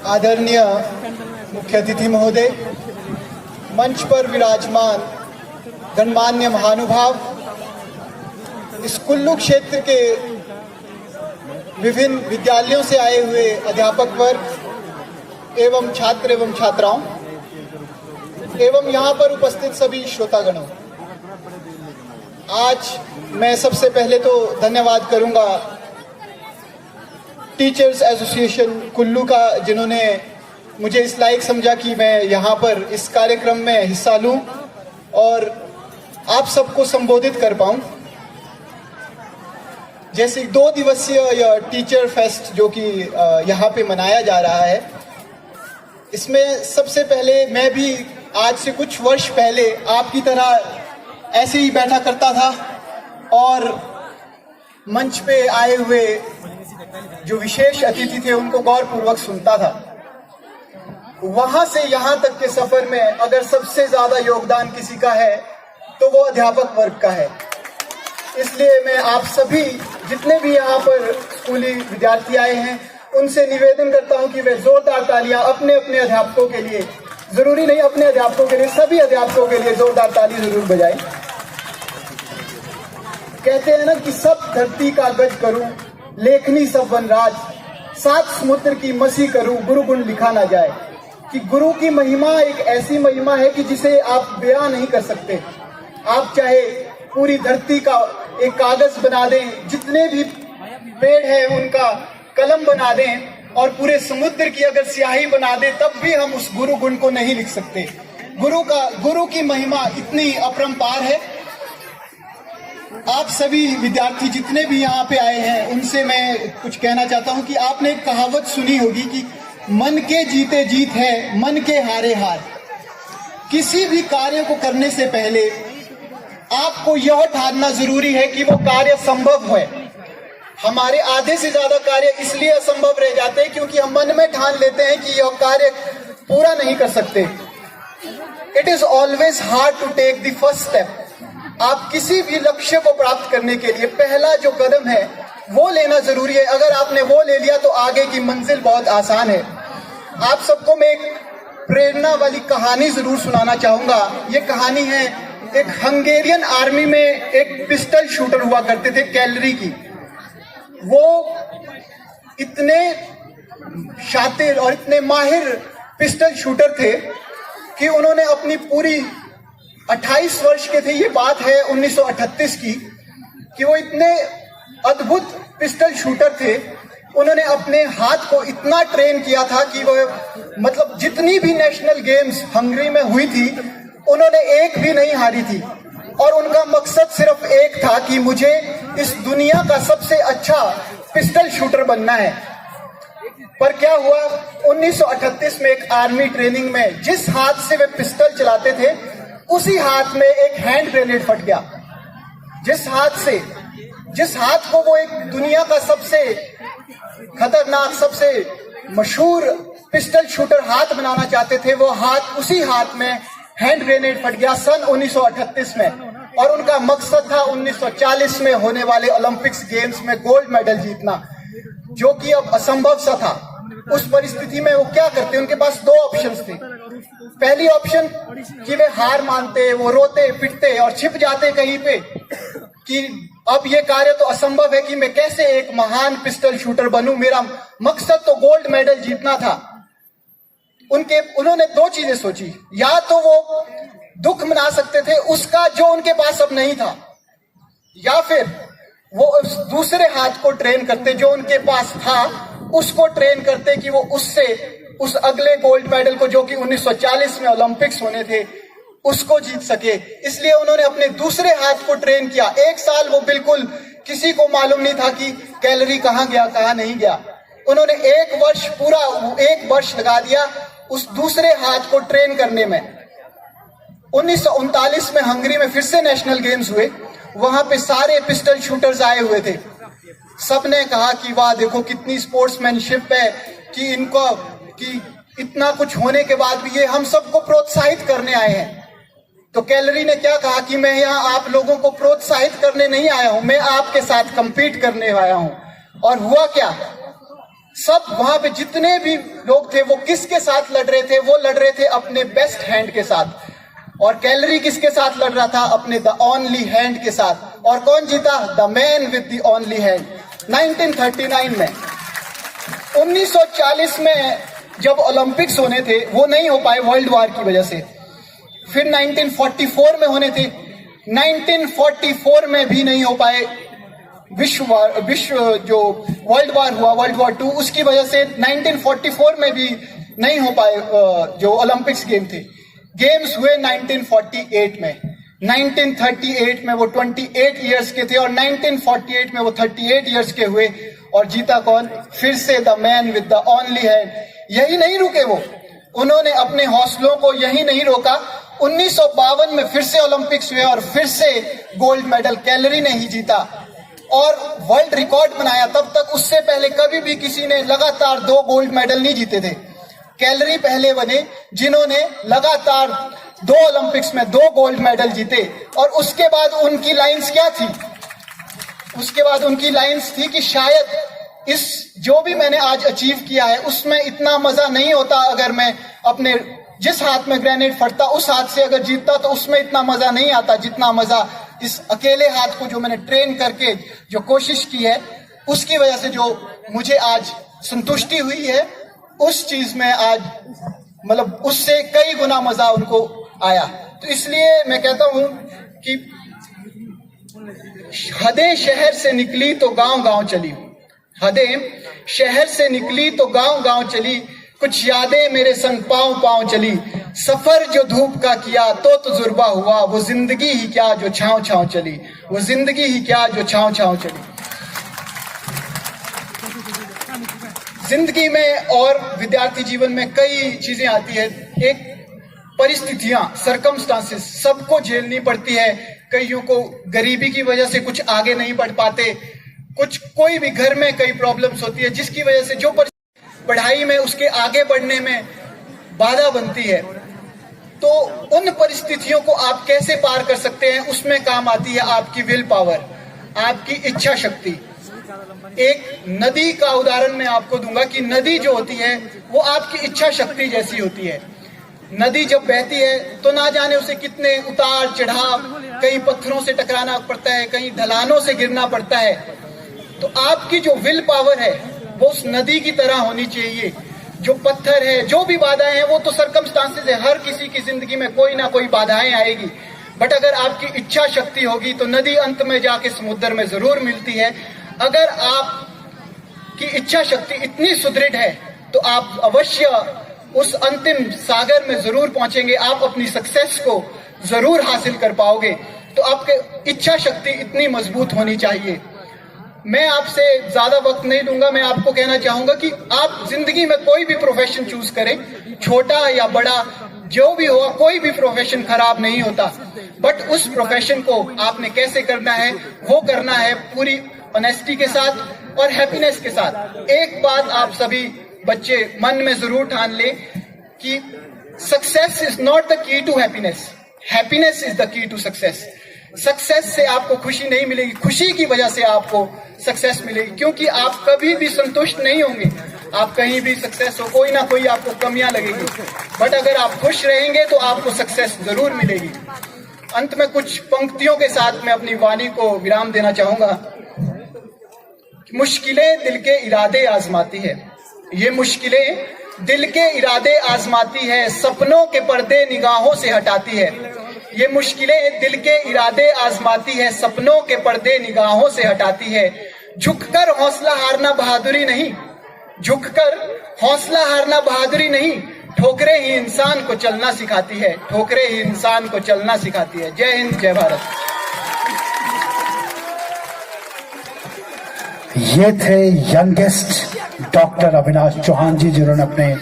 आदरणीय मुख्य अतिथि महोदय, मंच पर विराजमान गणमान्य महानुभाव, इस कुल्लू क्षेत्र के विभिन्न विद्यालयों से आए हुए अध्यापक वर्ग एवं छात्र एवं छात्राओं एवं यहाँ पर उपस्थित सभी श्रोतागणों, आज मैं सबसे पहले तो धन्यवाद करूंगा टीचर्स एसोसिएशन कुल्लू का, जिन्होंने मुझे इस लायक समझा कि मैं यहाँ पर इस कार्यक्रम में हिस्सा लूं और आप सबको संबोधित कर पाऊं। जैसे 2 दिवसीय यह टीचर फेस्ट जो कि यहाँ पे मनाया जा रहा है, इसमें सबसे पहले मैं भी आज से कुछ वर्ष पहले आपकी तरह ऐसे ही बैठा करता था और मंच पे आए हुए जो विशेष अतिथि थे उनको गौरपूर्वक सुनता था। वहां से यहाँ तक के सफर में अगर सबसे ज्यादा योगदान किसी का है तो वो अध्यापक वर्ग का है। इसलिए मैं आप सभी जितने भी यहाँ पर स्कूली विद्यार्थी आए हैं उनसे निवेदन करता हूँ कि वे जोरदार तालियां अपने अपने अध्यापकों के लिए, जरूरी नहीं अपने अध्यापकों के लिए, सभी अध्यापकों के लिए जोरदार ताली जरूर बजाएं। कहते हैं ना कि सब धरती का गज करूं, लेखनी सब वनराज, 7 समुद्र की मसी करूं, गुरु गुण लिखा ना जाए। कि गुरु की महिमा एक ऐसी महिमा है कि जिसे आप बयां नहीं कर सकते। आप चाहे पूरी धरती का एक कागज बना दें, जितने भी पेड़ हैं उनका कलम बना दें और पूरे समुद्र की अगर स्याही बना दें, तब भी हम उस गुरु गुण को नहीं लिख सकते। गुरु की महिमा इतनी अपरंपार है। आप सभी विद्यार्थी जितने भी यहाँ पे आए हैं उनसे मैं कुछ कहना चाहता हूँ कि आपने एक कहावत सुनी होगी कि मन के जीते जीत है, मन के हारे हार। किसी भी कार्य को करने से पहले आपको यह ठानना जरूरी है कि वो कार्य संभव है। हमारे आधे से ज्यादा कार्य इसलिए असंभव रह जाते हैं क्योंकि हम मन में ठान लेते हैं कि यह कार्य पूरा नहीं कर सकते। It is always hard to take the first step. आप किसी भी लक्ष्य को प्राप्त करने के लिए पहला जो कदम है वो लेना जरूरी है। अगर आपने वो ले लिया तो आगे की मंजिल बहुत आसान है। आप सबको मैं एक प्रेरणा वाली कहानी जरूर सुनाना चाहूंगा। ये कहानी है एक हंगेरियन आर्मी में एक पिस्टल शूटर हुआ करते थे, कैलरी की। वो इतने शातिर और इतने माहिर पिस्टल शूटर थे कि उन्होंने अपनी पूरी 28 वर्ष के थे, ये बात है 1938 की, कि वो इतने अद्भुत पिस्टल शूटर थे। उन्होंने अपने हाथ को इतना ट्रेन किया था कि वो मतलब जितनी भी नेशनल गेम्स हंगरी में हुई थी उन्होंने एक भी नहीं हारी थी। और उनका मकसद सिर्फ एक था कि मुझे इस दुनिया का सबसे अच्छा पिस्टल शूटर बनना है। पर क्या हुआ, 1938 में एक आर्मी ट्रेनिंग में जिस हाथ से वे पिस्टल चलाते थे उसी हाथ में एक हैंड ग्रेनेड फट गया। जिस हाथ को वो एक दुनिया का सबसे खतरनाक, सबसे मशहूर पिस्टल शूटर हाथ बनाना चाहते थे, वो हाथ, उसी हाथ में हैंड ग्रेनेड फट गया सन 1938 में। और उनका मकसद था 1940 में होने वाले ओलंपिक्स गेम्स में गोल्ड मेडल जीतना, जो कि अब असंभव सा था। उस परिस्थिति में वो क्या करते, उनके पास 2 ऑप्शंस थे। पहली ऑप्शन कि वे हार मानते, वो रोते पिटते और छिप जाते कहीं पे कि अब ये कार्य तो असंभव है कि मैं कैसे एक महान पिस्टल शूटर बनूं, मेरा मकसद तो गोल्ड मेडल जीतना था। उन्होंने 2 चीजें सोची, या तो वो दुख मना सकते थे उसका जो उनके पास अब नहीं था, या फिर वो उस दूसरे हाथ को ट्रेन करते जो उनके पास था, उसको ट्रेन करते कि वो उससे उस अगले गोल्ड मेडल को, जो कि 1940 में ओलंपिक्स होने थे, उसको जीत सके। इसलिए उन्होंने अपने दूसरे हाथ को ट्रेन किया। 1 साल वो बिल्कुल किसी को मालूम नहीं था कि कैलोरी कहाँ गया कहाँ नहीं गया। उन्होंने 1 वर्ष पूरा 1 वर्ष लगा दिया उस दूसरे हाथ को ट्रेन करने में। 1939 में हंगरी में फिर से नेशनल गेम्स हुए। वहां पे सारे पिस्टल शूटर्स आए हुए थे। सबने कहा कि वाह देखो कितनी स्पोर्ट्समैनशिप है, कि इनको कि इतना कुछ होने के बाद भी ये हम सबको प्रोत्साहित करने आए हैं। तो कैलोरी ने क्या कहा कि मैं यहाँ आप लोगों को प्रोत्साहित करने नहीं आया हूं, मैं आपके साथ कंपीट करने आया हूं। और हुआ क्या, सब वहां पे जितने भी लोग थे वो किसके साथ लड़ रहे थे, वो लड़ रहे थे अपने बेस्ट हैंड के साथ। और कैलरी किसके साथ लड़ रहा था, अपने द ओनली हैंड के साथ। और कौन जीता, the man with the only hand. 1939 में, 1940 में जब ओलंपिक्स होने थे वो नहीं हो पाए वर्ल्ड वॉर की वजह से। फिर 1944 में होने थे, 1944 में भी नहीं हो पाए। विश्व जो वर्ल्ड वॉर हुआ, वर्ल्ड वॉर 2, उसकी वजह से 1944 में भी नहीं हो पाए जो ओलंपिक्स गेम थे। गेम्स हुए 1948 में, 1938 में वो 28 इयर्स के थे और 1948 में वो 38 इयर्स के हुए। और जीता कौन, फिर से the man with the only hand. यही नहीं रुके वो, उन्होंने अपने हौसलों को यही नहीं रोका। 1952 में फिर से ओलंपिक्स हुए और फिर से गोल्ड मेडल कैलरी ने ही जीता और वर्ल्ड रिकॉर्ड बनाया। तब तक उससे पहले कभी भी किसी ने लगातार 2 गोल्ड मेडल नहीं जीते थे। कैलरी पहले बने जिन्होंने लगातार 2 ओलंपिक्स में 2 गोल्ड मेडल जीते। और उसके बाद उनकी लाइंस क्या थी, उसके बाद उनकी लाइंस थी कि शायद इस जो भी मैंने आज अचीव किया है उसमें इतना मजा नहीं होता अगर मैं अपने जिस हाथ में ग्रेनेड फटता उस हाथ से अगर जीतता तो उसमें इतना मजा नहीं आता जितना मजा इस अकेले हाथ को जो मैंने ट्रेन करके जो कोशिश की है उसकी वजह से जो मुझे आज संतुष्टि हुई है, उस चीज में आज मतलब उससे कई गुना मजा उनको आया। तो इसलिए मैं कहता हूं कि हदें शहर से निकली तो गांव गांव चली, हदें शहर से निकली तो गांव गांव चली, कुछ यादें मेरे संग पांव पांव चली, सफर जो धूप का किया तो तजुर्बा हुआ, वो जिंदगी ही क्या जो छांव छांव चली, वो जिंदगी ही क्या जो छांव छांव चली। जिंदगी में और विद्यार्थी जीवन में कई चीजें आती है, एक परिस्थितियां, सर्कमस्टांसेस सबको झेलनी पड़ती है। कईयों को गरीबी की वजह से कुछ आगे नहीं बढ़ पाते, कुछ कोई भी घर में कई प्रॉब्लम्स होती है जिसकी वजह से जो पढ़ाई में उसके आगे बढ़ने में बाधा बनती है। तो उन परिस्थितियों को आप कैसे पार कर सकते हैं, उसमें काम आती है आपकी विल पावर, आपकी इच्छा शक्ति। एक नदी का उदाहरण मैं आपको दूंगा कि नदी जो होती है वो आपकी इच्छा शक्ति जैसी होती है। नदी जब बहती है तो ना जाने उसे कितने उतार चढ़ाव, कहीं पत्थरों से टकराना पड़ता है, कहीं ढलानों से गिरना पड़ता है। तो आपकी जो विल पावर है वो उस नदी की तरह होनी चाहिए। जो पत्थर है, जो भी बाधाएं हैं, वो तो सर्कमस्टांसेस है, हर किसी की जिंदगी में कोई ना कोई बाधाएं आएगी। बट अगर आपकी इच्छा शक्ति होगी तो नदी अंत में जाके समुद्र में जरूर मिलती है। अगर आपकी इच्छा शक्ति इतनी सुदृढ़ है तो आप अवश्य उस अंतिम सागर में जरूर पहुंचेंगे, आप अपनी सक्सेस को जरूर हासिल कर पाओगे। तो आपके इच्छा शक्ति इतनी मजबूत होनी चाहिए। मैं आपसे ज्यादा वक्त नहीं लूंगा, मैं आपको कहना चाहूंगा कि आप जिंदगी में कोई भी प्रोफेशन चूज करें, छोटा या बड़ा जो भी हो, कोई भी प्रोफेशन खराब नहीं होता। बट उस प्रोफेशन को आपने कैसे करना है, वो करना है पूरी ऑनेस्टी के साथ और हैप्पीनेस के साथ। एक बात आप सभी बच्चे मन में जरूर ठान लें कि success is not the key to happiness, happiness is the key to success. Success से आपको खुशी नहीं मिलेगी, खुशी की वजह से आपको सक्सेस मिलेगी, क्योंकि आप कभी भी संतुष्ट नहीं होंगे। आप कहीं भी सक्सेस हो, कोई ना कोई आपको कमियां लगेगी, बट अगर आप खुश रहेंगे तो आपको सक्सेस जरूर मिलेगी। अंत में कुछ पंक्तियों के साथ मैं अपनी वाणी को विराम देना चाहूंगा। मुश्किलें दिल के इरादे आजमाती है, ये मुश्किलें दिल के इरादे आजमाती है, सपनों के पर्दे निगाहों से हटाती है। ये मुश्किलें दिल के इरादे आजमाती है, सपनों के पर्दे निगाहों से हटाती है। झुककर हौसला हारना बहादुरी नहीं, झुककर हौसला हारना बहादुरी नहीं, ठोकरें ही इंसान को चलना सिखाती है, ठोकरें ही इंसान को चलना सिखाती है। जय हिंद, जय भारत। ये थे यंगेस्ट डॉक्टर अविनाश चौहान जी, जिन्होंने अपने